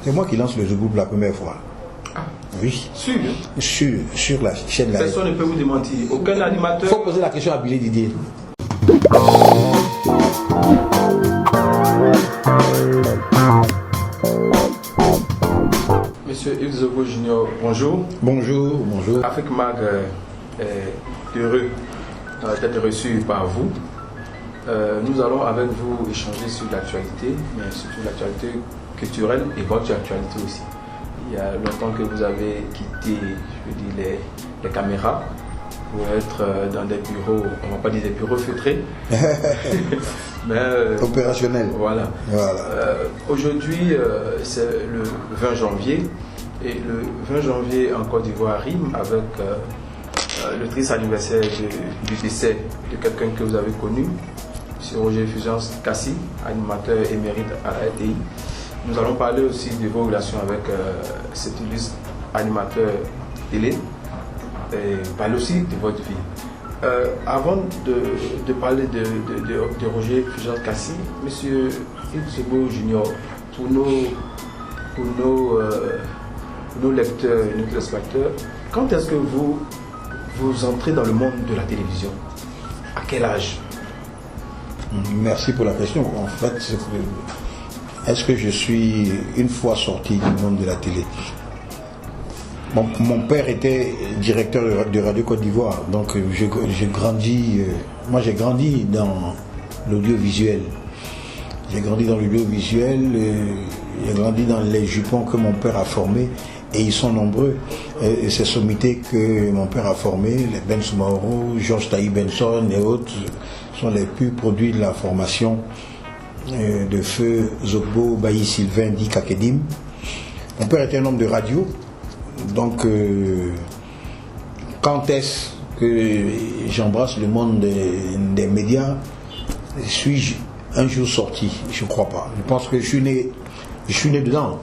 C'est moi qui lance le groupe la première fois. Ah. Oui. Sur la chaîne. Personne ne peut vous démentir. Aucun animateur. Il faut poser la question à Billy Didier. Monsieur Yves Zogo Junior, bonjour. Bonjour. Afrique Mag est heureux d'être reçu par vous. Nous allons avec vous échanger sur l'actualité, mais surtout l'actualité culturelle et votre actualité aussi. Il y a longtemps que vous avez quitté, les caméras pour être dans des bureaux, on ne va pas dire des bureaux feutrés, mais opérationnels. Voilà. Aujourd'hui, c'est le 20 janvier, et le 20 janvier en Côte d'Ivoire rime avec le triste anniversaire du décès de quelqu'un que vous avez connu, M. Roger Fulgence Kassi, animateur émérite à la RTI. Nous allons parler aussi de vos relations avec cet illustre animateur télé et parler aussi de votre vie. Avant de parler de Roger Fulgence Kassi, M. Yves Zogo Junior, pour nos lecteurs et nos téléspectateurs, quand est-ce que vous entrez dans le monde de la télévision? À quel âge? Merci pour la question. En fait, est-ce que je suis une fois sorti du monde de la télé? Mon père était directeur de Radio Côte d'Ivoire, donc j'ai grandi. Moi, j'ai grandi dans l'audiovisuel. J'ai grandi dans l'audiovisuel. J'ai grandi dans les jupons que mon père a formés, et ils sont nombreux. Et ces sommités que mon père a formés, les Ben Soumaoro, Georges Taï Benson et autres, sont les plus produits de la formation de feu Zogbo Bailly Sylvain dit Kakedim. Mon père était un homme de radio, donc quand est-ce que j'embrasse le monde des médias? Suis-je un jour sorti? Je ne crois pas. Je pense que je suis né dedans.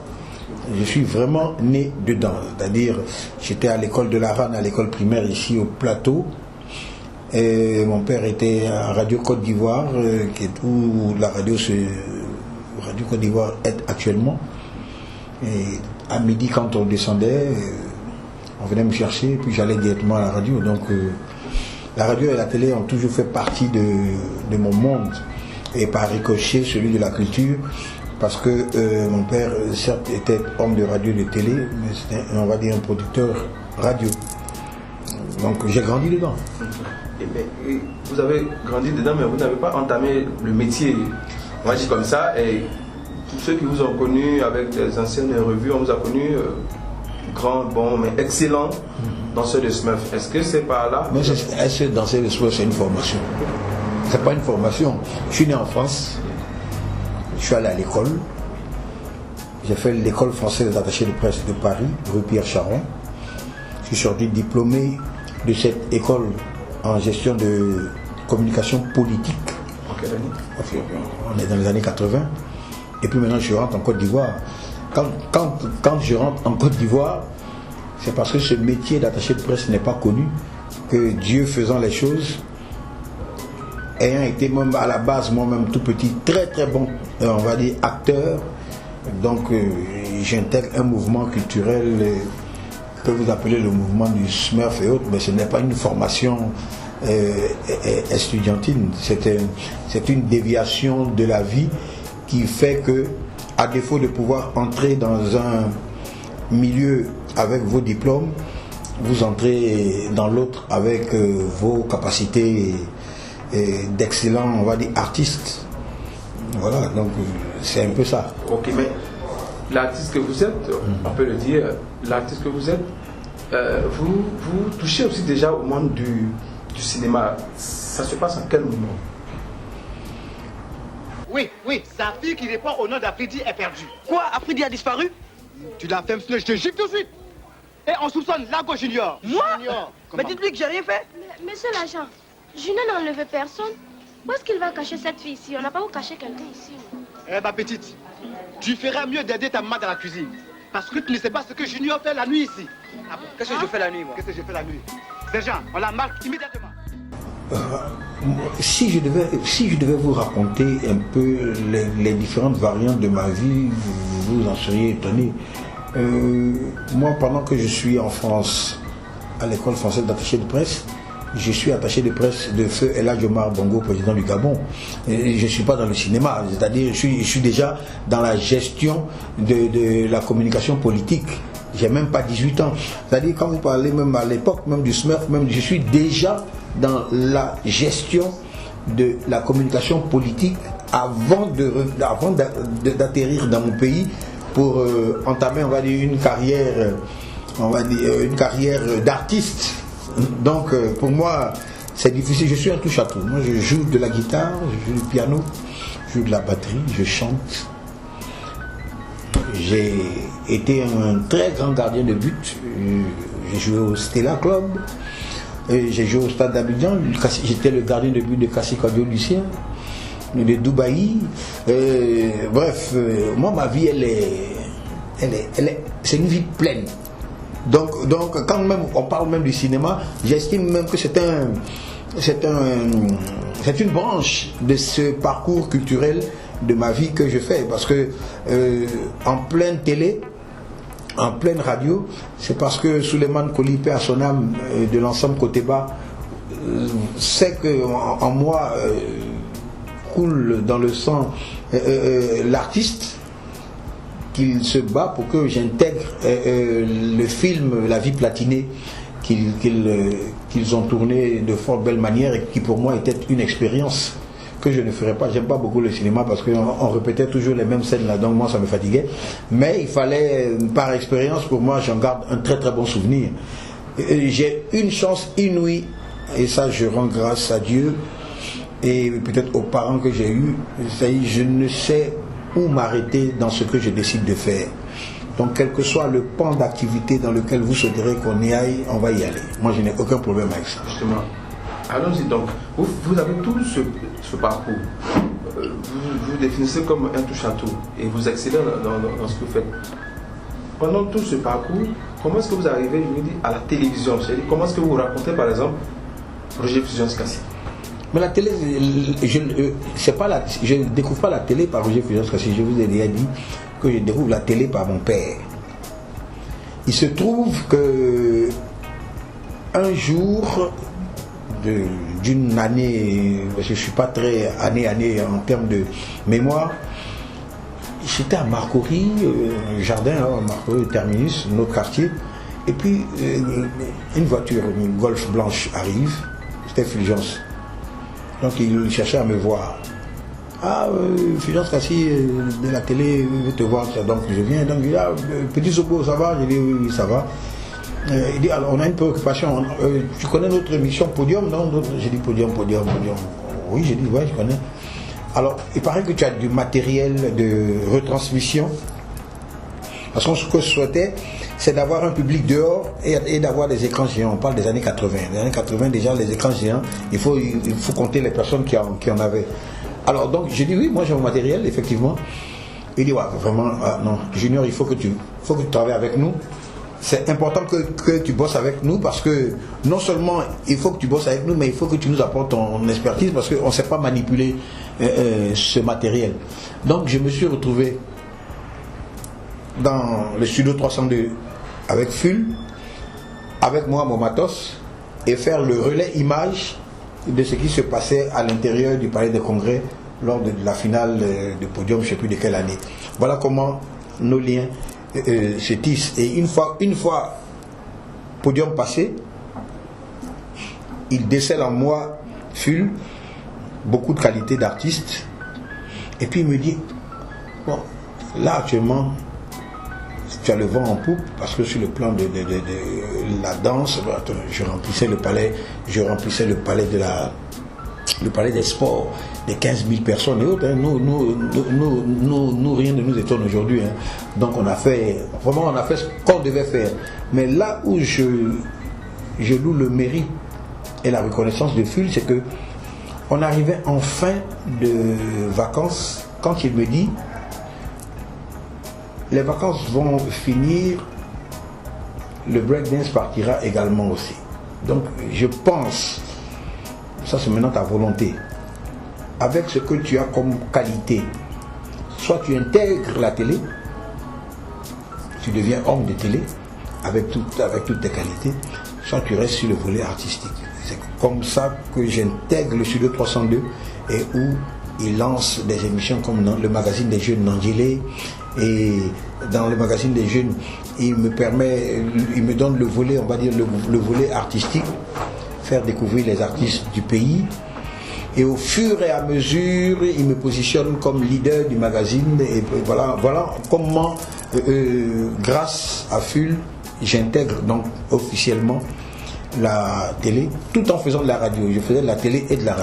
Je suis vraiment né dedans. C'est-à-dire, j'étais à l'école de la RAN, à l'école primaire ici au plateau. Et mon père était à Radio Côte d'Ivoire, qui est où la Radio Côte d'Ivoire est actuellement. Et à midi, quand on descendait, on venait me chercher, puis j'allais directement à la radio. Donc la radio et la télé ont toujours fait partie de mon monde, et par ricochet celui de la culture, parce que mon père, certes, était homme de radio et de télé, mais c'était, on va dire, un producteur radio. Donc j'ai grandi dedans. Vous avez grandi dedans, mais vous n'avez pas entamé le métier, on va dire comme ça. Et tous ceux qui vous ont connu avec des anciennes revues, on vous a connu grand, bon, mais excellent danseur de Smurf. Est-ce que c'est par là? Mais est-ce que danser de Smurf, c'est une formation? C'est pas une formation. Je suis né en France, je suis allé à l'école, j'ai fait l'école française des attachés de presse de Paris, rue Pierre Charon. Je suis sorti diplômé de cette école en gestion de communication politique. En quelle année? On est dans les années 80. Et puis maintenant, je rentre en Côte d'Ivoire. Quand je rentre en Côte d'Ivoire, c'est parce que ce métier d'attaché de presse n'est pas connu, que Dieu faisant les choses, ayant été même à la base, moi-même tout petit, très très bon, on va dire, acteur, donc j'intègre un mouvement culturel que vous appelez le mouvement du Smurf et autres, mais ce n'est pas une formation estudiantine, c'est une déviation de la vie qui fait que, à défaut de pouvoir entrer dans un milieu avec vos diplômes, vous entrez dans l'autre avec vos capacités d'excellents, on va dire, artistes. Voilà, donc c'est un peu ça. Ok, mais l'artiste que vous êtes, on peut le dire, l'artiste que vous êtes, vous touchez aussi déjà au monde du cinéma. Ça se passe en quel moment? Oui, sa fille qui répond au nom d'Afridi est perdue. Quoi? Afridi a disparu? Tu l'as fait, je te gifle tout de suite. Et on soupçonne Lago Junior. Moi? Junior, mais dites-lui que j'ai rien fait. Monsieur l'agent, Junior n'a enlevé personne. Où est-ce qu'il va cacher cette fille ici? On n'a pas où cacher quelqu'un ici. Eh ma petite, tu ferais mieux d'aider ta maman dans la cuisine. Parce que tu ne sais pas ce que Junior fait la nuit ici. Ah bon? Qu'est-ce que je fais la nuit, moi? Qu'est-ce que je fais la nuit? Sergent, on la marque immédiatement. Si je devais vous raconter un peu les différentes variantes de ma vie, vous en seriez étonné. Moi, pendant que je suis en France, à l'école française d'attaché de presse, je suis attaché de presse de feu El Hadji Omar Bongo, président du Gabon. Et je ne suis pas dans le cinéma, c'est-à-dire je suis déjà dans la gestion de la communication politique. J'ai même pas 18 ans. C'est-à-dire quand vous parlez même à l'époque, même du SMERF, même je suis déjà dans la gestion de la communication politique avant d'atterrir dans mon pays pour entamer, on va dire, une carrière d'artiste. Donc pour moi c'est difficile, je suis un touche à tout. Moi je joue de la guitare, je joue du piano, je joue de la batterie, je chante. J'ai été un très grand gardien de but. J'ai joué au Stella Club, j'ai joué au Stade d'Abidjan, j'étais le gardien de but de Kassi Kadio Lucien, de Dubaï. Bref, moi ma vie c'est une vie pleine. Donc quand même on parle même du cinéma, j'estime même que c'est une branche de ce parcours culturel de ma vie que je fais, parce que en pleine télé, en pleine radio, c'est parce que Souleymane Koli, paix à son âme, de l'ensemble Koteba, sait que en moi coule dans le sang l'artiste, qu'il se bat pour que j'intègre le film La Vie Platinée qu'ils ont tourné de fort belle manière et qui pour moi était une expérience que je ne ferais pas. J'aime pas beaucoup le cinéma parce qu'on répétait toujours les mêmes scènes là, donc moi ça me fatiguait. Mais il fallait, par expérience, pour moi j'en garde un très très bon souvenir. J'ai une chance inouïe, et ça je rends grâce à Dieu et peut-être aux parents que j'ai eus. Je ne sais où m'arrêter dans ce que je décide de faire. Donc quel que soit le pan d'activité dans lequel vous souhaiterez qu'on y aille, on va y aller. Moi je n'ai aucun problème avec ça. Justement, allons-y donc. Vous avez tout ce parcours. Vous définissez comme un touche-à-tout et vous excellez dans ce que vous faites. Pendant tout ce parcours, comment est-ce que vous arrivez, je me dis, à la télévision? Comment est-ce que vous racontez par exemple Roger Fulgence Kassi? Mais la télé, je ne découvre pas la télé par Roger Fulgence Kassi. Je vous ai déjà dit que je découvre la télé par mon père. Il se trouve que un jour d'une année, parce que je ne suis pas très année en termes de mémoire, j'étais à Marcory, jardin, Marcory, terminus, notre quartier, et puis une voiture, une Golf blanche arrive, c'était Fulgence. Donc il cherchait à me voir. Ah, Fulgence Kassi de la télé veut te voir. Donc je viens, donc il dit, ah, petit Sopo, ça va? Je dis oui, ça va. Il dit, alors on a une préoccupation. Tu connais notre émission Podium? Non? J'ai dit Podium. Oui, j'ai dit, ouais, je connais. Alors, il paraît que tu as du matériel de retransmission. Parce que ce que je souhaitais, c'est d'avoir un public dehors et d'avoir des écrans géants. On parle des années 80. Les années 80, déjà, les écrans géants, il faut compter les personnes qui en avaient. Alors, donc, j'ai dit, oui, moi j'ai mon matériel, effectivement. Il dit, ouais, vraiment, non, Junior, il faut que tu travailles avec nous. C'est important que tu bosses avec nous parce que non seulement il faut que tu bosses avec nous, mais il faut que tu nous apportes ton expertise parce qu'on ne sait pas manipuler ce matériel. Donc, je me suis retrouvé dans le studio 302 avec Ful, avec moi, mon matos, et faire le relais image de ce qui se passait à l'intérieur du palais des congrès lors de la finale de Podium, je ne sais plus de quelle année. Voilà comment nos liens se tissent. Et une fois Podium passé, il décèle en moi, Ful, beaucoup de qualités d'artiste, et puis il me dit, bon, là actuellement, tu as le vent en poupe parce que sur le plan de la danse, je remplissais le palais des sports, des 15 000 personnes et autres. Hein. Nous, rien ne nous étonne aujourd'hui. Hein. Donc on a fait ce qu'on devait faire. Mais là où je loue le mérite et la reconnaissance de Ful, c'est que on arrivait en fin de vacances quand il me dit, les vacances vont finir, le breakdance partira également aussi. Donc je pense, ça c'est maintenant ta volonté, avec ce que tu as comme qualité, soit tu intègres la télé, tu deviens homme de télé avec toutes tes qualités, soit tu restes sur le volet artistique. C'est comme ça que j'intègre le Studio 302 et où il lance des émissions comme le magazine des jeunes Nandjélé. Et dans le magazine des jeunes, il me donne le volet, on va dire le volet artistique, faire découvrir les artistes du pays. Et au fur et à mesure, il me positionne comme leader du magazine. Et voilà comment, grâce à FUL, j'intègre donc officiellement la télé, tout en faisant de la radio. Je faisais de la télé et de la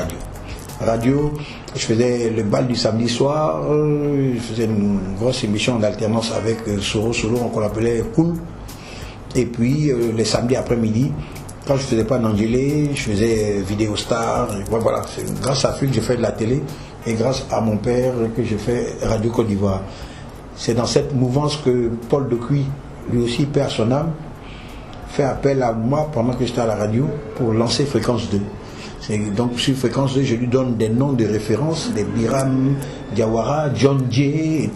radio. Je faisais le bal du samedi soir, je faisais une grosse émission d'alternance avec Soro, qu'on appelait Cool. Et puis les samedis après-midi, quand je ne faisais pas Nandjélé, je faisais Vidéo Star. Voilà, c'est grâce à FUL que j'ai fait de la télé et grâce à mon père que j'ai fait Radio Côte d'Ivoire. C'est dans cette mouvance que Paul Decuy, lui aussi perd son âme, fait appel à moi pendant que j'étais à la radio pour lancer Fréquence 2. Donc sur Fréquence 2, je lui donne des noms de référence, des Biram Diawara, John Jay,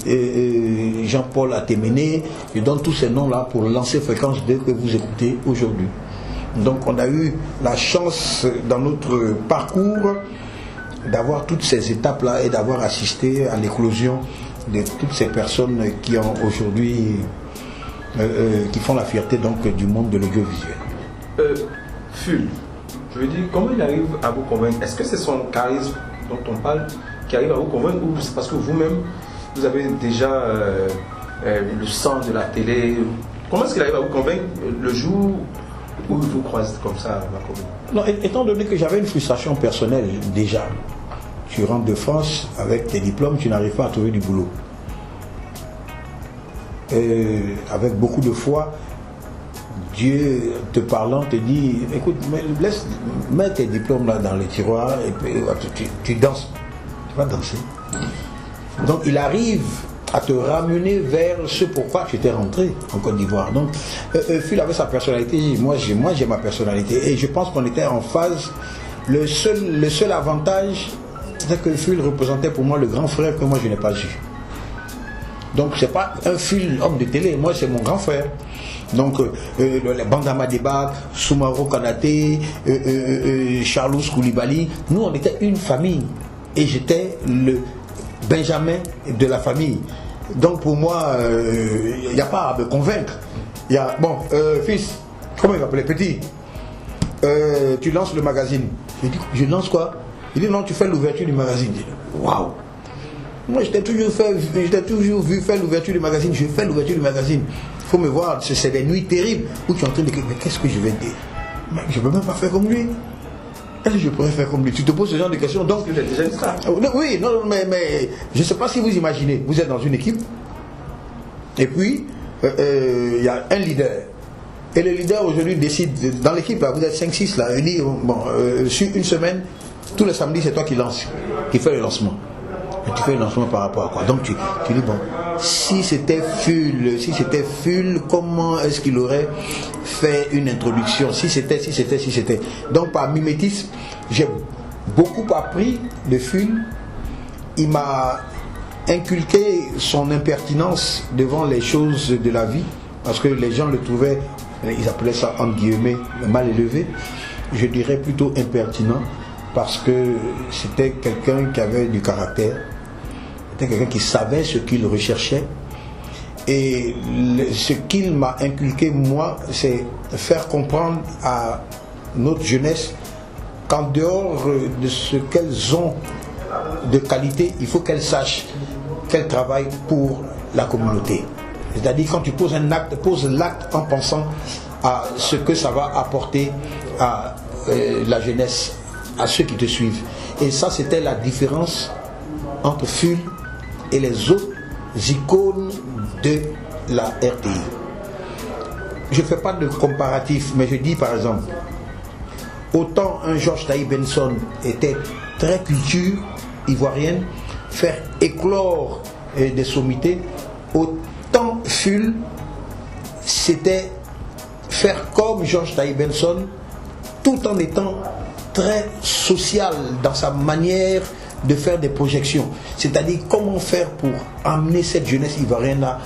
Jean-Paul Atéméné. Je donne tous ces noms-là pour lancer Fréquence 2 que vous écoutez aujourd'hui. Donc on a eu la chance dans notre parcours d'avoir toutes ces étapes-là et d'avoir assisté à l'éclosion de toutes ces personnes qui ont aujourd'hui, qui font la fierté donc du monde de l'audiovisuel. FUL. Je veux dire, comment il arrive à vous convaincre? Est-ce que c'est son charisme dont on parle qui arrive à vous convaincre ou c'est parce que vous-même, vous avez déjà le sang de la télé? Comment est-ce qu'il arrive à vous convaincre le jour où il vous croise comme ça, ma commune? Non, étant donné que j'avais une frustration personnelle déjà, tu rentres de France avec tes diplômes, tu n'arrives pas à trouver du boulot. Avec beaucoup de foi, Dieu te parlant te dit, écoute, mets tes diplômes là dans les tiroirs et puis tu danses. Tu vas danser. Donc il arrive à te ramener vers ce pourquoi tu étais rentré en Côte d'Ivoire. Donc FUL avait sa personnalité, moi j'ai ma personnalité. Et je pense qu'on était en phase. Le seul avantage, c'est que FUL représentait pour moi le grand frère que moi je n'ai pas eu. Donc c'est pas un FUL homme de télé, moi c'est mon grand frère. Donc les Bandama Deba, Soumaro Kanaté, Charles Koulibaly, nous on était une famille et j'étais le Benjamin de la famille. Donc pour moi, il n'y a pas à me convaincre. Il y a, bon, fils, comment il m'appelait, petit, tu lances le magazine. Je dis, je lance quoi? Il dit non, tu fais l'ouverture du magazine. Waouh! Moi j'étais toujours vu faire l'ouverture du magazine, je fais l'ouverture du magazine. Il faut me voir, c'est des nuits terribles où tu es en train de dire, mais qu'est-ce que je vais dire? Mais je ne peux même pas faire comme lui. Est-ce que je pourrais faire comme lui? Tu te poses ce genre de questions. Donc, vous êtes déjà une star. Oui, non, mais je ne sais pas si vous imaginez, vous êtes dans une équipe, et puis il y a un leader. Et le leader aujourd'hui décide, dans l'équipe, là, vous êtes 5-6 là, il dit, bon, sur une semaine, tous les samedis, c'est toi qui lance, qui fais le lancement. Et tu fais le lancement par rapport à quoi? Donc tu dis, bon, si c'était FUL, comment est-ce qu'il aurait fait une introduction? Si c'était. Donc par mimétisme, j'ai beaucoup appris de FUL. Il m'a inculqué son impertinence devant les choses de la vie, parce que les gens le trouvaient, ils appelaient ça entre guillemets mal élevé. Je dirais plutôt impertinent, parce que c'était quelqu'un qui avait du caractère, c'était quelqu'un qui savait ce qu'il recherchait. Et ce qu'il m'a inculqué, moi, c'est faire comprendre à notre jeunesse qu'en dehors de ce qu'elles ont de qualité, il faut qu'elles sachent qu'elles travaillent pour la communauté. C'est-à-dire, quand tu poses un acte, pose l'acte en pensant à ce que ça va apporter à la jeunesse, à ceux qui te suivent. Et ça, c'était la différence entre FUL et les autres icônes de la RTI. Je ne fais pas de comparatif, mais je dis par exemple, autant un Georges Taïb Benson était très culture ivoirienne, faire éclore des sommités, autant FUL, c'était faire comme Georges Taïb Benson, tout en étant très social dans sa manière de faire des projections. C'est-à-dire comment faire pour amener cette jeunesse ivoirienne-là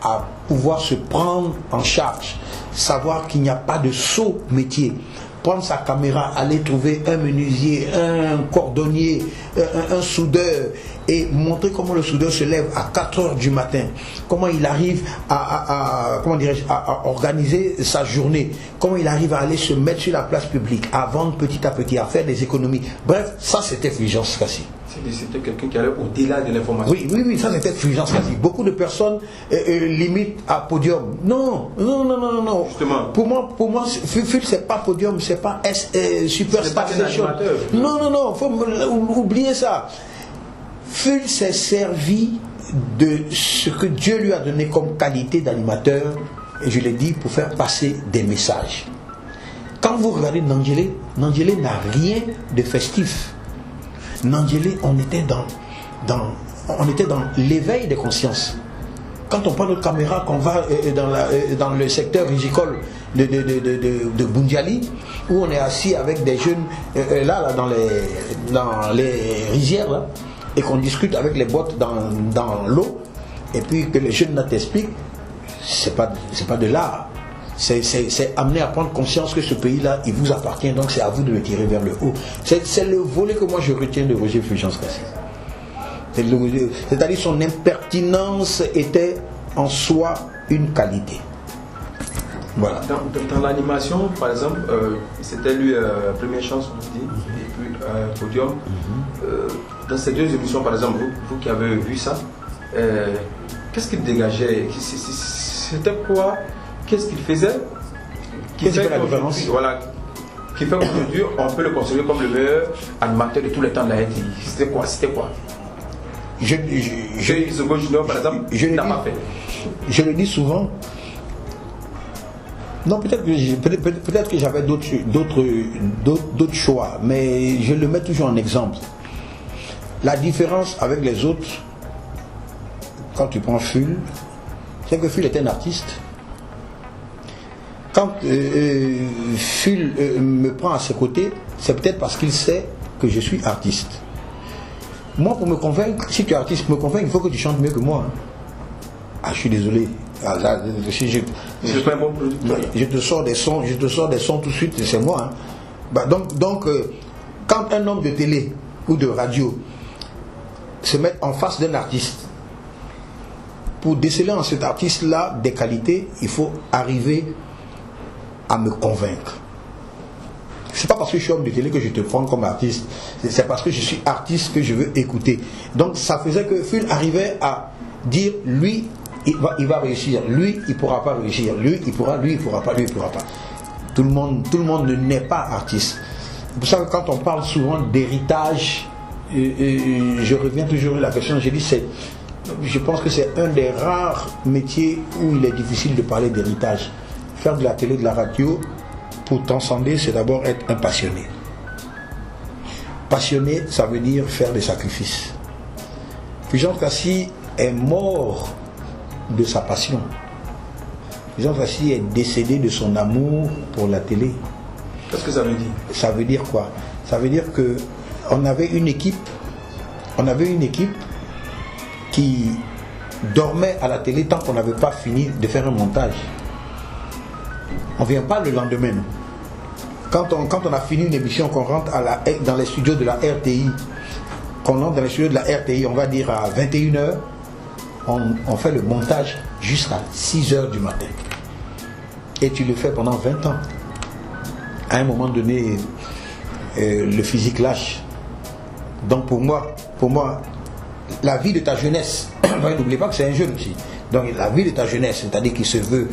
à pouvoir se prendre en charge, savoir qu'il n'y a pas de sot métier. Prendre sa caméra, aller trouver un menuisier, un cordonnier, un soudeur et montrer comment le soudeur se lève à 4 heures du matin, comment il arrive à organiser sa journée, comment il arrive à aller se mettre sur la place publique, à vendre petit à petit, à faire des économies. Bref, ça c'était Fulgence Kassi. C'était quelqu'un qui allait au-delà de l'information. Oui, ça c'était Fulgence Kassi. Beaucoup de personnes limitent à podium. Non. Justement. Pour moi, Ful c'est pas podium, c'est pas Superstar Station. Non, faut oublier ça. Ful s'est servi de ce que Dieu lui a donné comme qualité d'animateur, et je l'ai dit, pour faire passer des messages. Quand vous regardez Nandjele n'a rien de festif. Nandjele, on était dans l'éveil des consciences. Quand on prend notre caméra, qu'on va dans le secteur rizicole de Bundiali, où on est assis avec des jeunes là dans les rizières là, et qu'on discute avec les bottes dans l'eau, et puis que les jeunes là t'expliquent, c'est pas de l'art. C'est amener à prendre conscience que ce pays-là, il vous appartient, donc c'est à vous de le tirer vers le haut. C'est le volet que moi je retiens de Roger Fulgence Kassi. C'est-à-dire son impertinence était en soi une qualité. Voilà. Dans l'animation, par exemple, c'était lui première chance, vous dites, et puis podium. Dans ces deux émissions, par exemple, vous qui avez vu ça, qu'est-ce qu'il dégageait? C'était quoi? Qu'est-ce qu'il faisait? Qui fait la différence? Voilà. Qui fait qu'aujourd'hui, on peut le considérer comme le meilleur animateur de tous les temps de la RTI. C'était quoi? Je le dis souvent. Non, peut-être que j'avais d'autres choix, mais je le mets toujours en exemple. La différence avec les autres, quand tu prends Ful, c'est que Ful est un artiste. Quand Ful me prend à ses côtés, c'est peut-être parce qu'il sait que je suis artiste. Moi, pour me convaincre, si tu es artiste, pour me convaincre, il faut que tu chantes mieux que moi. Ah, je suis désolé. Ah, là, je te sors des sons tout de suite, c'est moi. Donc, quand un homme de télé ou de radio se met en face d'un artiste, pour déceler en cet artiste-là des qualités, il faut arriver à me convaincre. C'est pas parce que je suis homme de télé que je te prends comme artiste, c'est parce que je suis artiste que je veux écouter. Donc ça faisait que Ful arrivait à dire, lui il va réussir, lui il pourra pas réussir, lui il pourra pas. Tout le monde ne naît pas artiste. C'est pour ça que quand on parle souvent d'héritage, je reviens toujours à la question, je pense que c'est un des rares métiers où il est difficile de parler d'héritage. Faire de la télé, de la radio, pour transcender, c'est d'abord être un passionné. Passionné, ça veut dire faire des sacrifices. Fulgence Kassi est mort de sa passion. Fulgence Kassi est décédé de son amour pour la télé. Qu'est-ce que ça veut dire? Ça veut dire quoi? Ça veut dire que on avait une équipe qui dormait à la télé tant qu'on n'avait pas fini de faire un montage. On ne vient pas le lendemain. Quand on a fini une émission, qu'on rentre dans les studios de la RTI, on va dire à 21h, on fait le montage jusqu'à 6h du matin. Et tu le fais pendant 20 ans. À un moment donné, le physique lâche. Donc pour moi, la vie de ta jeunesse, n'oubliez pas que c'est un jeune aussi. Donc la vie de ta jeunesse, c'est-à-dire qu'il se veut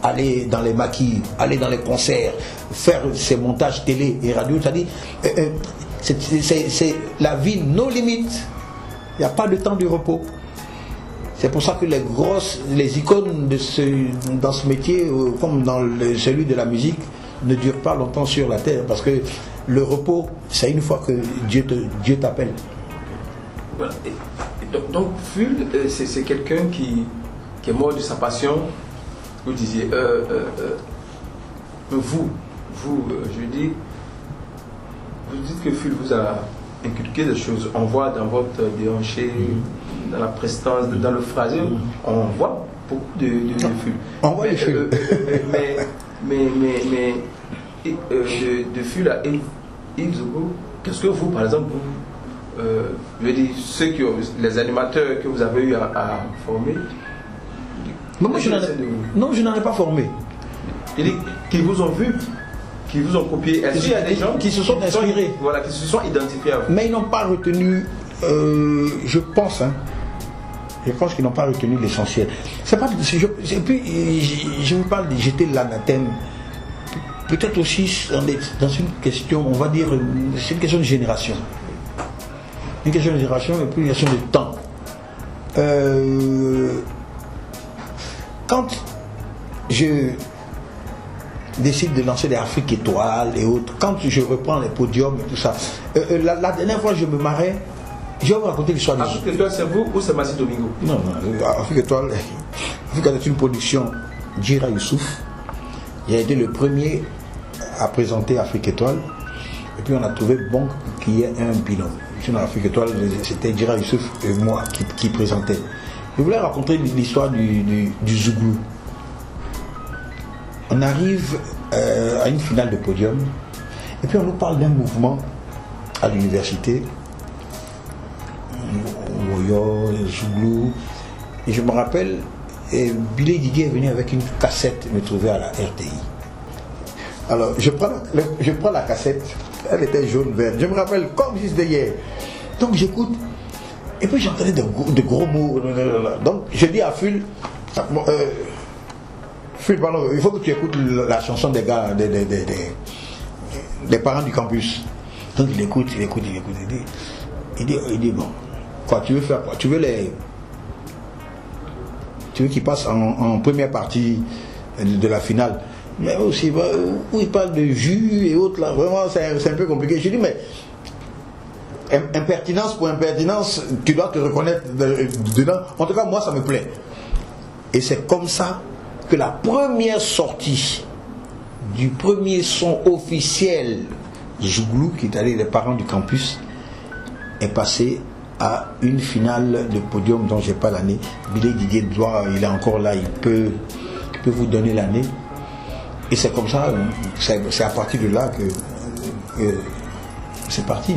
aller dans les maquis, aller dans les concerts, faire ses montages télé et radio, c'est-à-dire c'est la vie no limite. Il n'y a pas de temps de repos. C'est pour ça que les icônes dans ce métier, comme dans celui de la musique, ne durent pas longtemps sur la terre, parce que le repos, c'est une fois que Dieu t'appelle. Voilà. Donc Ful, c'est quelqu'un qui est mort de sa passion. Vous disiez, vous, je dis, vous dites que Ful vous a inculqué des choses. On voit dans votre déhanché, dans la prestance, dans le phrasé, on voit beaucoup de Ful. On voit les Ful. De Ful à Yves Zougou, qu'est-ce que vous, par exemple, je veux dire, les animateurs que vous avez eu à former, moi, je n'en ai pas formé. Il dit qu'ils vous ont vu, qu'ils vous ont copié. Est-ce qu'il y a des gens qui se sont inspirés, voilà, qui se sont identifiés à vous? Mais ils n'ont pas retenu, je pense qu'ils n'ont pas retenu l'essentiel. C'est pas, et puis, je vous parle de jeter l'anathème. Peut-être aussi dans une question, on va dire, c'est une question de génération. Une question de génération et puis une question de temps. Quand je décide de lancer des Afrique Étoiles et autres, quand je reprends les podiums et tout ça, la dernière fois je me marrais, je vais vous raconter l'histoire de Afrique Étoile, c'est vous ou c'est Massi Domingo? Non, Afrique Étoile, c'est une production d'Jira Youssouf. J'ai été le premier à présenter Afrique Étoile. Et puis on a trouvé bon qu'il y ait un binôme. Sinon Afrique Étoile, c'était Djira Youssouf et moi qui présentais. Je voulais raconter l'histoire du Zouglou. On arrive à une finale de podium. Et puis on nous parle d'un mouvement à l'université. Woyo, Zouglou. Et je me rappelle, Billy Guiguet est venu avec une cassette me trouver à la RTI. Alors je prends la cassette. Elle était jaune verte. Je me rappelle comme juste d'hier. Donc j'écoute. Et puis j'entendais de gros mots. Donc je dis à Ful, Ful, pardon, il faut que tu écoutes la chanson des gars, des parents du campus. Donc il écoute. Il dit bon, quoi, tu veux faire quoi? Tu veux qu'ils passent en première partie de la finale? Mais aussi, où il parle de jus et autres, là, vraiment, c'est un peu compliqué. Je dis, mais impertinence pour impertinence, tu dois te reconnaître dedans. En tout cas, moi, ça me plaît. Et c'est comme ça que la première sortie du premier son officiel Zouglou, qui est allé les parents du campus, est passée à une finale de podium dont je n'ai pas l'année. Billy Guiguet, il est encore là, il peut vous donner l'année. Et c'est comme ça, c'est à partir de là que c'est parti.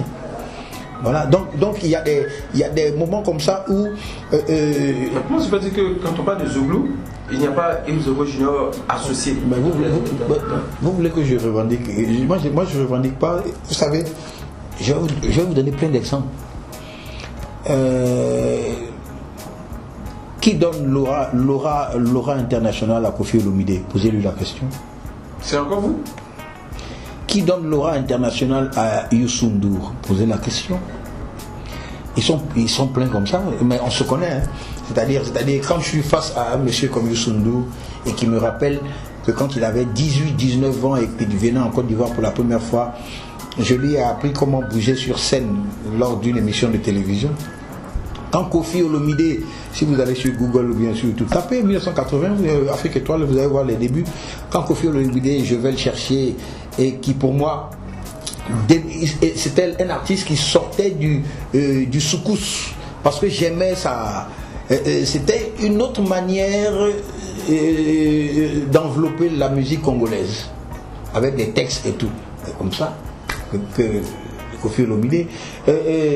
Voilà, donc il y a des moments comme ça où... Moi, je peux dire que quand on parle de Zouglou, il n'y a pas Yves Zogo Junior associé. Mais vous voulez que je revendique? Moi, je ne revendique pas. Vous savez, je vais vous donner plein d'exemples. Qui donne l'aura internationale à Kofi Olomide? Posez-lui la question. C'est encore vous? Qui donne l'aura internationale à Youssou N'Dour? Posez la question. Ils sont pleins comme ça, mais on se connaît. Hein. C'est-à-dire, quand je suis face à un monsieur comme Youssou N'Dour et qui me rappelle que quand il avait 18-19 ans et qu'il venait en Côte d'Ivoire pour la première fois, je lui ai appris comment bouger sur scène lors d'une émission de télévision. Quand Kofi Olomide, si vous allez sur Google ou bien sur YouTube, tapez 1980, Afrique Étoile, vous allez voir les débuts. Quand Kofi Olomide, je vais le chercher, et qui pour moi, c'était un artiste qui sortait du soukous, parce que j'aimais ça. C'était une autre manière d'envelopper la musique congolaise, avec des textes et tout, comme ça, que Kofi Olomide.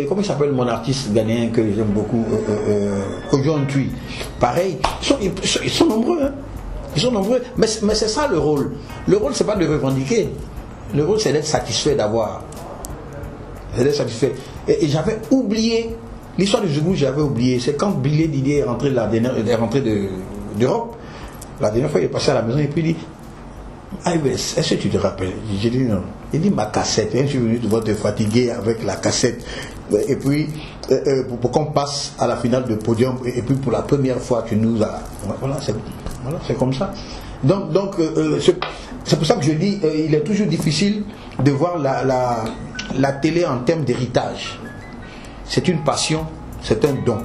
Comment il s'appelle mon artiste ghanéen que j'aime beaucoup, Kojo Ntui. Pareil, ils sont nombreux, hein. Ils sont nombreux, mais c'est ça le rôle. Le rôle, c'est pas de revendiquer. Le rôle, c'est d'être satisfait d'avoir. C'est d'être satisfait. Et j'avais oublié, l'histoire du Zouglou, j'avais oublié. C'est quand Billy Didier est rentré d'Europe. La dernière fois, il est passé à la maison et puis il dit, ah, est-ce que tu te rappelles? J'ai dit non. Il dit ma cassette. Je suis venu te fatiguer avec la cassette. Et puis, pour qu'on passe à la finale de podium, et puis pour la première fois, tu nous as. Voilà, c'est comme ça. Donc c'est pour ça que je dis, il est toujours difficile de voir la télé en termes d'héritage. C'est une passion, c'est un don.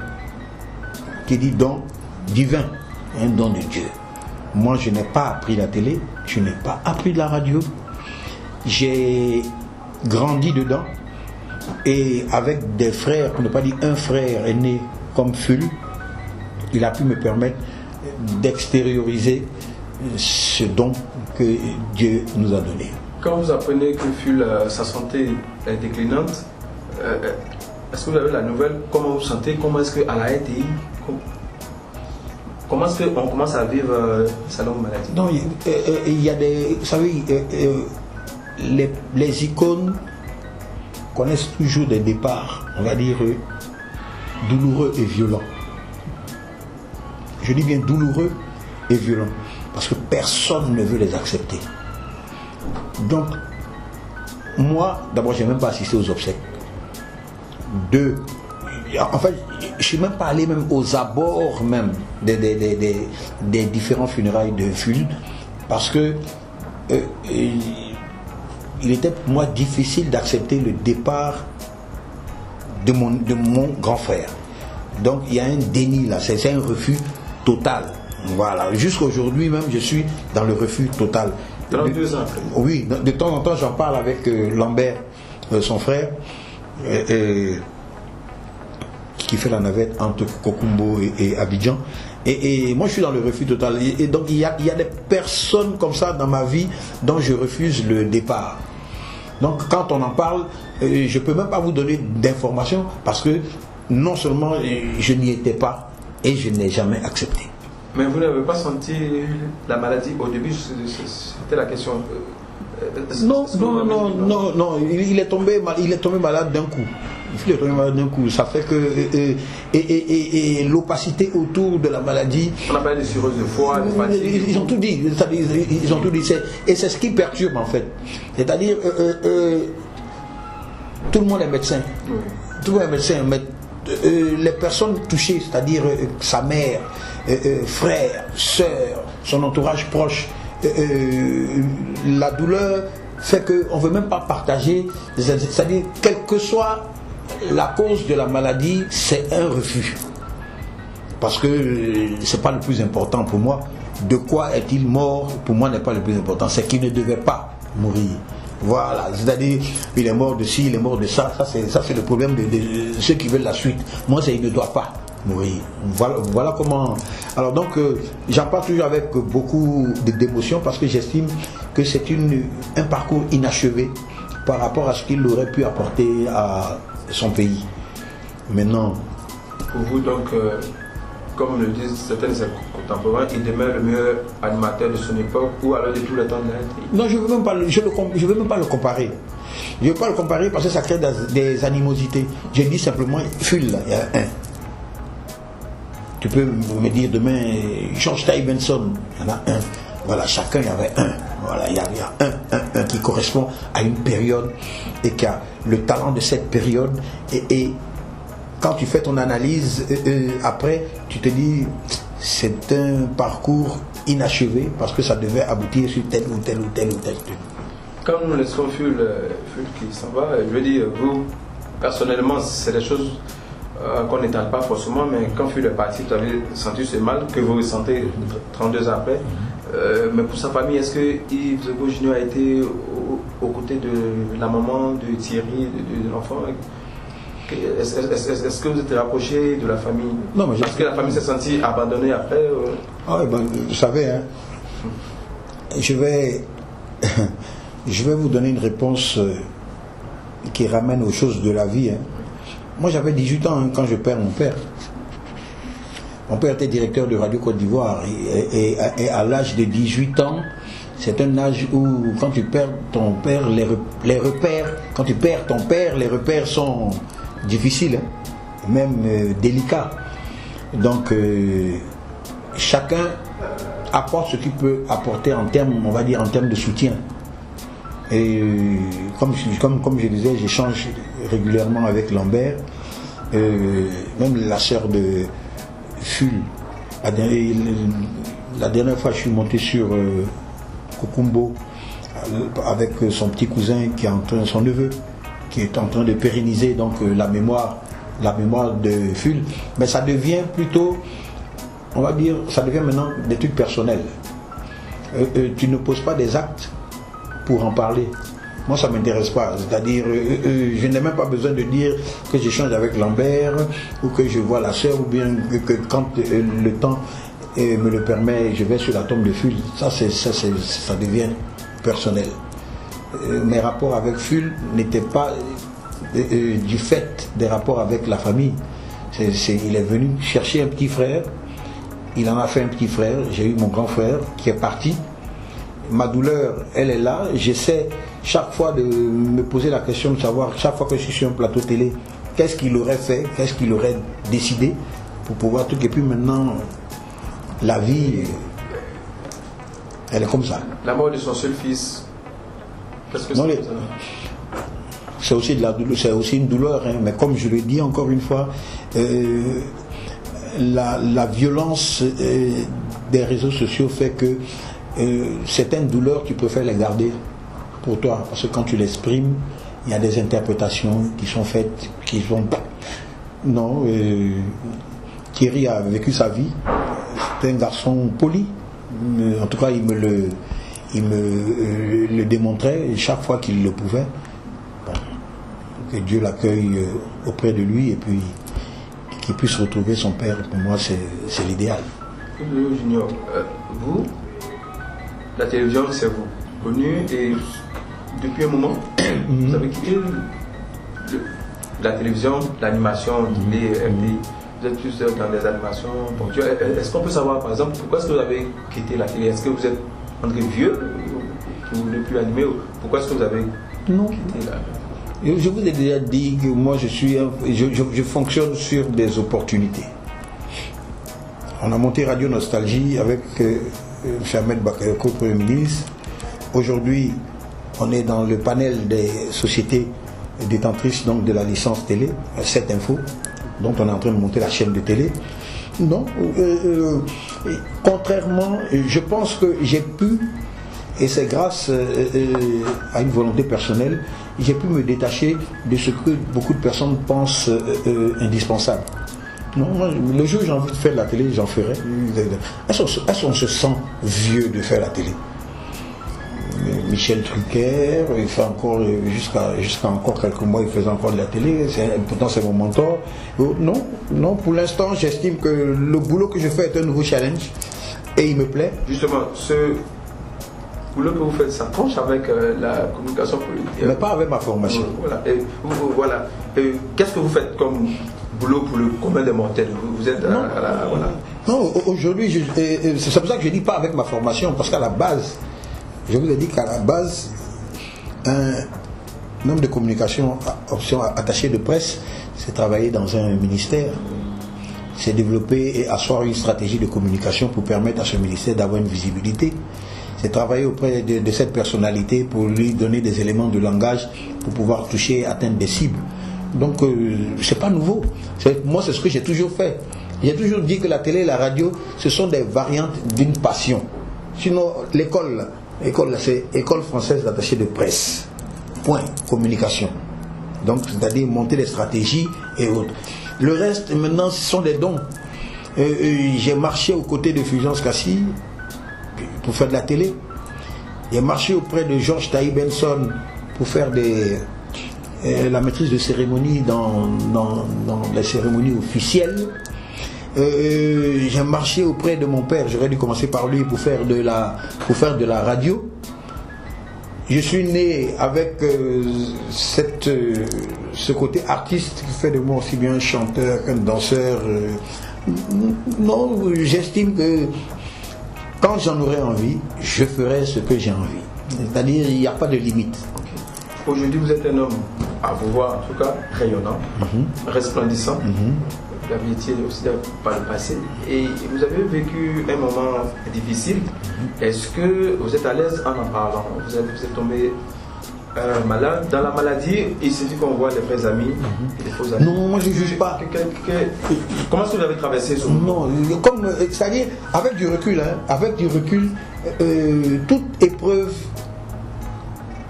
Qui dit don divin, un don de Dieu. Moi, je n'ai pas appris la télé, je n'ai pas appris la radio. J'ai grandi dedans et avec des frères, pour ne pas dire un frère aîné comme Ful, il a pu me permettre d'extérioriser ce don que Dieu nous a donné. Quand vous apprenez que sa santé est déclinante, est-ce que vous avez la nouvelle? Comment vous sentez? Comment est-ce qu'à la RTI, comment est-ce qu'on commence à vivre sa longue maladie? Non, il y a des... Vous savez, les icônes connaissent toujours des départs, on va dire, douloureux et violents. Je dis bien douloureux et violents, parce que personne ne veut les accepter. Donc, moi, d'abord, je n'ai même pas assisté aux obsèques. En fait, je ne suis même pas allé même aux abords même des différents funérailles de Ful, parce que il était pour moi difficile d'accepter le départ de mon grand frère. Donc il y a un déni là, c'est un refus total. Voilà, jusqu'à aujourd'hui même, je suis dans le refus total. Dans 2 ans. Oui, de temps en temps, j'en parle avec Lambert, son frère, qui fait la navette entre Kokumbo et Abidjan. Et moi, je suis dans le refus total. Et donc, il y a des personnes comme ça dans ma vie dont je refuse le départ. Donc, quand on en parle, je ne peux même pas vous donner d'informations parce que non seulement je n'y étais pas et je n'ai jamais accepté. Mais vous n'avez pas senti la maladie au début? C'était la question. Non, il est tombé malade d'un coup. Il est tombé malade d'un coup. Ça fait que et l'opacité autour de la maladie. On a parlé de cirrhose de foie, de fatigue. Ils ont tout dit. Ils ont tout dit. Et c'est ce qui perturbe en fait. C'est-à-dire tout le monde est médecin. Oui. Tout le monde est médecin. Mais les personnes touchées, c'est-à-dire sa mère, frère, soeur, son entourage proche, la douleur fait qu'on ne veut même pas partager, c'est-à-dire quelle que soit la cause de la maladie, c'est un refus. Parce que ce n'est pas le plus important pour moi. De quoi est-il mort? Pour moi, n'est pas le plus important. C'est qu'il ne devait pas mourir. Voilà, c'est-à-dire il est mort de ci, il est mort de ça. Ça c'est le problème de ceux qui veulent la suite. Moi, c'est il ne doit pas mourir. Voilà comment. Alors donc, j'en parle toujours avec beaucoup d'émotion parce que j'estime que c'est un parcours inachevé par rapport à ce qu'il aurait pu apporter à son pays. Maintenant. Pour vous, donc, comme le disent certains de ses contemporains, il demeure le meilleur animateur de son époque ou alors de tous les temps de la RTI. Non, je ne veux même pas le comparer. Je ne veux pas le comparer parce que ça crée des animosités. Je dis simplement, Ful, là, il y a un. Tu peux me dire demain, George Taï Benson, il y en a un. Voilà, chacun, il y avait un. Voilà, il y a un qui correspond à une période et qui a le talent de cette période. Et quand tu fais ton analyse, après, tu te dis, c'est un parcours inachevé parce que ça devait aboutir sur tel ou tel. Quand nous laissons Ful qui s'en va, je veux dire, vous, personnellement, c'est des choses qu'on n'étale pas forcément, mais quand Ful est parti, vous avez senti ce mal que vous ressentez 32 ans après. Mais pour sa famille, est-ce que Yves Zego Junior a été aux côtés de la maman, de Thierry, de l'enfant? Est-ce que vous êtes rapproché de la famille? Non, mais parce que la famille s'est sentie abandonnée après. Ah oui, vous savez, hein, je vais vous donner une réponse qui ramène aux choses de la vie. Hein. Moi, j'avais 18 ans quand je perds mon père. Mon père était directeur de Radio Côte d'Ivoire et à l'âge de 18 ans, c'est un âge où quand tu perds ton père, les repères, quand tu perds ton père, les repères sont difficiles, hein, même délicats. Donc chacun apporte ce qu'il peut apporter en termes, on va dire en termes de soutien. Et comme je disais, j'échange régulièrement avec Lambert, même la sœur de Ful. La dernière fois, je suis monté sur Kokumbo avec son petit cousin son neveu, qui est en train de pérenniser donc la mémoire de Ful. Mais ça devient plutôt, on va dire, ça devient maintenant des trucs personnels. Tu ne poses pas des actes pour en parler. Moi, ça ne m'intéresse pas. C'est-à-dire, je n'ai même pas besoin de dire que j'échange avec Lambert ou que je vois la sœur ou bien que quand le temps me le permet, je vais sur la tombe de Ful. Ça devient personnel. Mes rapports avec Ful n'étaient pas du fait des rapports avec la famille. Il est venu chercher un petit frère, il en a fait un petit frère, j'ai eu mon grand frère qui est parti. Ma douleur, elle est là, j'essaie chaque fois de me poser la question de savoir, chaque fois que je suis sur un plateau télé, qu'est-ce qu'il aurait fait, qu'est-ce qu'il aurait décidé pour pouvoir tout. Et puis maintenant, la vie, elle est comme ça. La mort de son seul fils, qu'est-ce que c'est aussi de la douleur, c'est aussi une douleur, hein, mais comme je le dis encore une fois, la violence des réseaux sociaux fait que certaines douleurs, tu préfères les garder pour toi, parce que quand tu l'exprimes, il y a des interprétations qui sont faites, qui sont... Non, Thierry a vécu sa vie, c'est un garçon poli, en tout cas il me le démontrait chaque fois qu'il le pouvait. Que Dieu l'accueille auprès de lui et puis qu'il puisse retrouver son père, pour moi c'est l'idéal. Junior, vous, la télévision c'est vous, connu, et depuis un moment, vous avez quitté la télévision, l'animation, les MD, vous êtes plus dans des animations ponctuelles. Est-ce qu'on peut savoir par exemple pourquoi est-ce que vous avez quitté la télé? Est-ce que vous êtes vieux, vous ne voulez plus animer, ou pourquoi est-ce que vous avez quitté la... Je vous ai déjà dit que moi je fonctionne sur des opportunités. On a monté Radio Nostalgie avec Ahmed Bakayoko, Premier ministre. Aujourd'hui, on est dans le panel des sociétés détentrices donc, de la licence télé, 7 Info, dont on est en train de monter la chaîne de télé. Non, contrairement, je pense que j'ai pu, et c'est grâce à une volonté personnelle, j'ai pu me détacher de ce que beaucoup de personnes pensent indispensable. Non, moi, le jour où j'ai envie de faire la télé, j'en ferai. Est-ce qu'on se sent vieux de faire la télé? Michel Drucker, il fait encore, jusqu'à encore quelques mois, il faisait encore de la télé, pourtant c'est mon mentor. Non, pour l'instant, j'estime que le boulot que je fais est un nouveau challenge et il me plaît. Justement, ce boulot que vous faites, ça tranche avec la communication politique. Mais pas avec ma formation. Voilà. Qu'est-ce que vous faites comme boulot pour le commun des mortels? Vous êtes voilà. Non, aujourd'hui, c'est pour ça que je dis pas avec ma formation, parce qu'à la base, je vous ai dit qu'à la base, un homme de communication, option attaché de presse, c'est travailler dans un ministère. C'est développer et asseoir une stratégie de communication pour permettre à ce ministère d'avoir une visibilité. C'est travailler auprès de cette personnalité pour lui donner des éléments de langage pour pouvoir toucher et atteindre des cibles. Donc, c'est pas nouveau. Moi, c'est ce que j'ai toujours fait. J'ai toujours dit que la télé et la radio, ce sont des variantes d'une passion. Sinon, l'école, c'est École française d'attaché de presse. Point. Communication. Donc, c'est-à-dire monter des stratégies et autres. Le reste, maintenant, ce sont des dons. J'ai marché aux côtés de Fulgence Cassis pour faire de la télé. J'ai marché auprès de Georges Taï Benson pour faire la maîtrise de cérémonie dans les cérémonies officielles. J'ai marché auprès de mon père, j'aurais dû commencer par lui pour faire de la radio. Je suis né avec ce côté artiste qui fait de moi aussi bien un chanteur qu'un danseur. Non, j'estime que quand j'en aurai envie, je ferai ce que j'ai envie. C'est-à-dire, il n'y a pas de limite. Aujourd'hui, vous êtes un homme, à vous voir en tout cas, rayonnant, resplendissant. Vous avez été aussi par le passé et vous avez vécu un moment difficile. Est-ce que vous êtes à l'aise en parlant? Vous êtes tombé malade. Dans la maladie, il suffit qu'on voit des vrais amis, des faux amis. Non, moi je ne juge pas. Comment est-ce que vous avez traversé ce moment? Non, c'est-à-dire, avec du recul, toute épreuve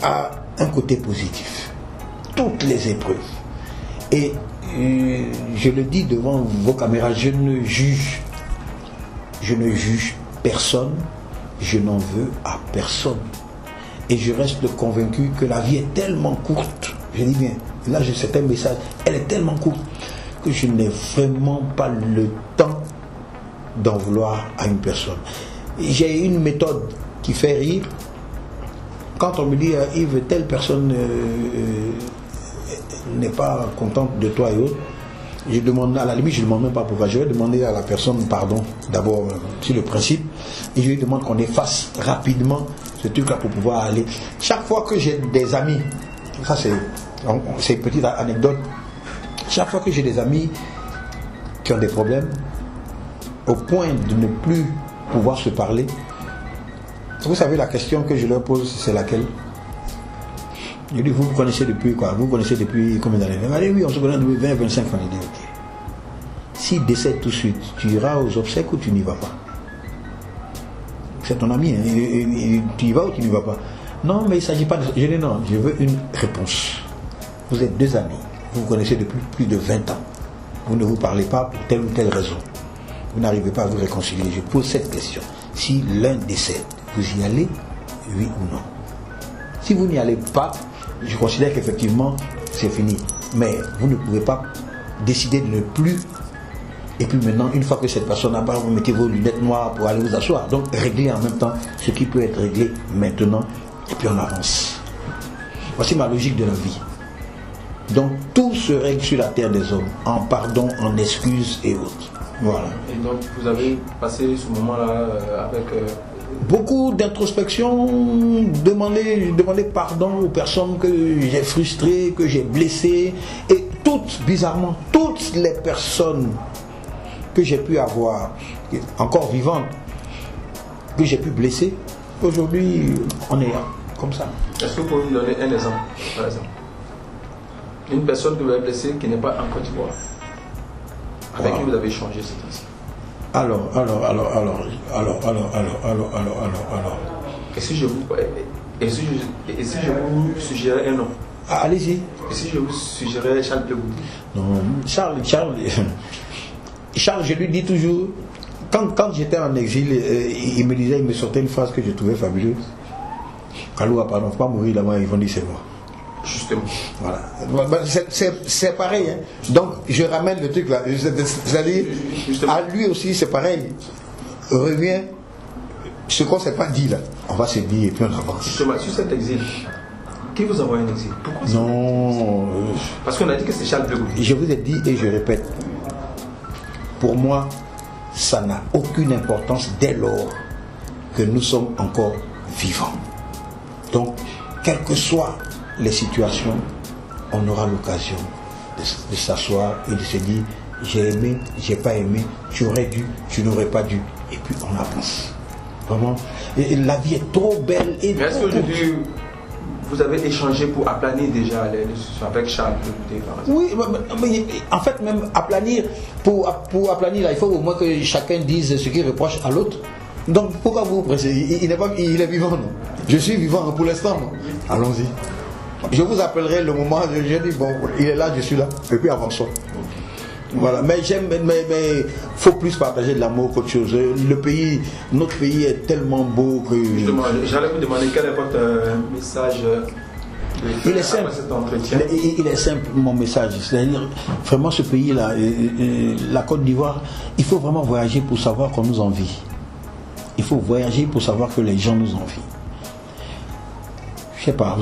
a un côté positif. Toutes les épreuves. Et je le dis devant vos caméras, je ne juge personne, je n'en veux à personne. Et je reste convaincu que la vie est tellement courte, je dis bien, là c'est un message, elle est tellement courte que je n'ai vraiment pas le temps d'en vouloir à une personne. J'ai une méthode qui fait rire. Quand on me dit Yves, telle personne n'est pas contente de toi et autres, je demande, à la limite je ne demande même pas pourquoi, je vais demander à la personne pardon d'abord sur le principe, et je lui demande qu'on efface rapidement ce truc là pour pouvoir aller. Chaque fois que j'ai des amis, ça c'est une petite anecdote, chaque fois que j'ai des amis qui ont des problèmes au point de ne plus pouvoir se parler, vous savez la question que je leur pose, c'est laquelle? Je dis, vous vous connaissez depuis quoi? Vous connaissez depuis combien d'années? Allez, oui, on se connaît depuis 20-25 ans. Je dis, ok. S'il décède tout de suite, tu iras aux obsèques ou tu n'y vas pas? C'est ton ami, hein? Tu y vas ou tu n'y vas pas? Non, mais il ne s'agit pas de ça. Je dis, non, je veux une réponse. Vous êtes deux amis, vous vous connaissez depuis plus de 20 ans. Vous ne vous parlez pas pour telle ou telle raison. Vous n'arrivez pas à vous réconcilier. Je pose cette question. Si l'un décède, vous y allez, oui ou non? Si vous n'y allez pas, je considère qu'effectivement, c'est fini. Mais vous ne pouvez pas décider de ne plus. Et puis maintenant, une fois que cette personne a pas, vous mettez vos lunettes noires pour aller vous asseoir. Donc, réglez en même temps ce qui peut être réglé maintenant. Et puis on avance. Voici ma logique de la vie. Donc, tout se règle sur la terre des hommes. En pardon, en excuses et autres. Voilà. Et donc, vous avez passé ce moment-là avec... beaucoup d'introspection, demander pardon aux personnes que j'ai frustrées, que j'ai blessées. Et toutes, bizarrement, toutes les personnes que j'ai pu avoir, encore vivantes, que j'ai pu blesser, aujourd'hui, on est comme ça. Est-ce que vous pouvez me donner un exemple, par exemple? Une personne que vous avez blessée qui n'est pas en Côte d'Ivoire, avec qui vous avez échangé cette fois-ci. Alors. Et si je vous suggérais un nom? Allez-y. Et si je vous suggérais Charles Blegoudi? Non, Charles, je lui dis toujours, quand j'étais en exil, il me sortait une phrase que je trouvais fabuleuse. Kaloua, pardon, faut pas mourir là-bas, ils vont dire c'est moi. Justement. Voilà. C'est pareil. Hein. Donc, je ramène le truc là. C'est-à-dire, à lui aussi, c'est pareil. Revient, ce qu'on ne s'est pas dit là. On va se dire et puis on avance. Justement, sur cet exil, qui vous envoie un exil? Pourquoi? Non. Parce qu'on a dit que c'est Charles Blegoudi. Je vous ai dit et je répète. Pour moi, ça n'a aucune importance dès lors que nous sommes encore vivants. Donc, quelles que soient les situations, on aura l'occasion de s'asseoir et de se dire j'ai aimé, j'ai pas aimé, tu aurais dû, tu n'aurais pas dû, et puis on avance. Vraiment, et la vie est trop belle. Et mais est-ce qu'aujourd'hui vous avez échangé pour aplanir déjà les discussions avec Charles Blegoudi, par exemple? Oui, mais en fait même aplanir, pour aplanir là, il faut au moins que chacun dise ce qu'il reproche à l'autre. Donc pourquoi vous pressez? Il est vivant, non? Je suis vivant pour l'instant, non? Allons-y. Je vous appellerai le moment, je dis bon, il est là, je suis là, et puis avançons. Voilà, mais faut plus partager de l'amour qu'autre chose. Notre pays est tellement beau que... Justement, j'allais vous demander quel est votre message il est simple. cet entretien. Il est simple, mon message. C'est-à-dire, vraiment ce pays-là, la Côte d'Ivoire, il faut vraiment voyager pour savoir qu'on nous envie. Il faut voyager pour savoir que les gens nous envient. Je sais pas...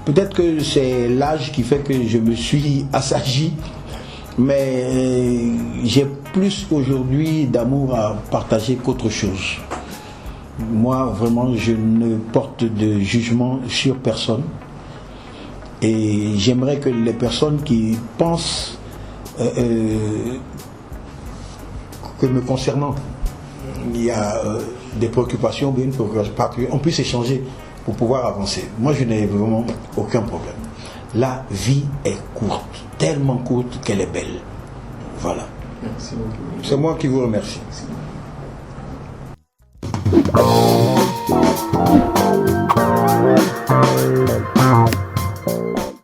Peut-être que c'est l'âge qui fait que je me suis assagi, mais j'ai plus aujourd'hui d'amour à partager qu'autre chose. Moi, vraiment, je ne porte de jugement sur personne. Et j'aimerais que les personnes qui pensent que me concernant, il y a des préoccupations, bien une préoccupation, on puisse échanger pour pouvoir avancer. Moi, je n'ai vraiment aucun problème. La vie est courte, tellement courte qu'elle est belle. Voilà. Merci beaucoup. C'est moi qui vous remercie. Merci.